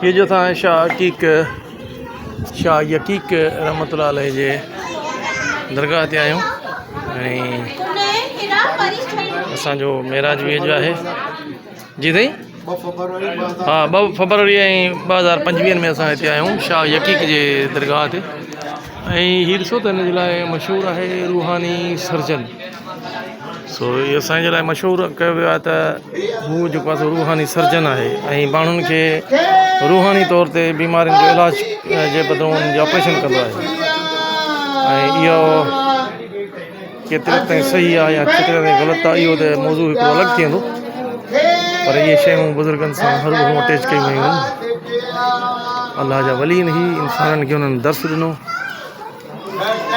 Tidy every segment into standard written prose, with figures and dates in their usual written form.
ये जो था शाह यकीक रहमतुल्लाह अलैह जे दरगाह ते आहियूं ऐं असांजो मेराज बि जो आहे जी साईं। हाँ 2 फरवरी ऐं 2025 में असां हिते आहियूं शाह यकीक जे दरगाह ते। ऐं हीउ ॾिसो त हिन जे लाइ मशहूरु आहे रूहानी सर्जन। सो इहो असांजे लाइ मशहूरु कयो वियो आहे त हू जेको आहे रूहानी सर्जन आहे ऐं माण्हुनि खे रूहानी तौर ते बीमारियुनि जो इलाज जे बदिरां उन्हनि जो ऑपरेशन कंदो आहे। ऐं इहो केतिरे ताईं सही आहे या केतिरे ताईं ग़लति आहे इहो त मौज़ू हिकिड़ो अलॻि थी वेंदो, पर इहे शयूं बुज़ुर्गनि सां हरूभरू अटैच कयूं वयूं आहिनि। अलाह जा वलीन ई इंसाननि खे उन्हनि दर्स ॾिनो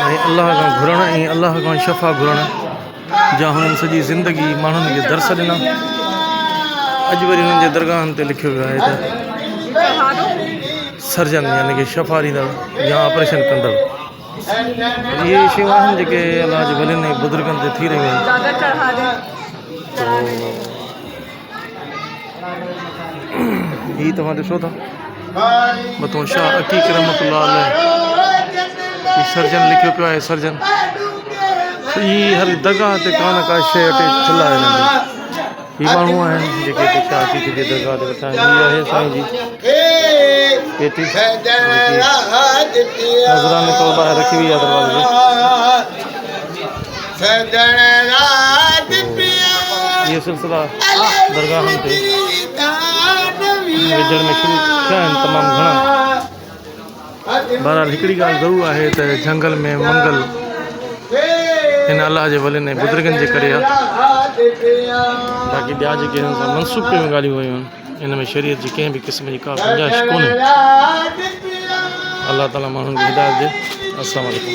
ऐं अलाह खां घुरणु ऐं अलाह खां शफ़ा घुरणु जा हुननि सॼी ज़िंदगी माण्हुनि खे दर्स ॾिना। अॼु वरी हुननि जे दरगाहनि ते लिखियो वियो आहे त सर्जन यानी कि शफ़ा ॾींदड़ या ऑपरेशन कंदड़। इहे शयूं आहिनि जेके अलाह जे वलियुनि ऐं बुज़ुर्गनि ते थी रहियूं आहिनि। हीअ तव्हां ॾिसो था मथां शाह यकीक रहमतुल्लाह अलैह सर्जन लिखियो पियो आहे सर्जन। हीअ हर दरगाह ते का न का शइ अटैच थियल आहे हिननि जी। हीअ माण्हू आहिनि जेके हिते शाह यकीक जे दरगाह ते वेठा आहिनि। हीअ आहे साईं जी पेटी नज़राने तौर ॿाहिरि रखी हुई आहे दरवाज़े ते। इहे सिलसिला दरगाहनि ते विझण में शुरू थिया आहिनि तमामु घणा। बहरहाल हिकिड़ी ॻाल्हि ज़रूरु आहे त झंगल में मंगल हिन अलाह जे वलियुनि ऐं बुज़ुर्गनि जे करे आहे। बाक़ी ॿिया जेके हिन सां मनसूब कयूं ॻाल्हियूं वयूं आहिनि हिन में शरीयत जी कंहिं बि क़िस्म जी का गुंजाइश कोन्हे। अलाह ताला माण्हुनि खे हिदायत ॾिए। अस्सलामु अलैकुम।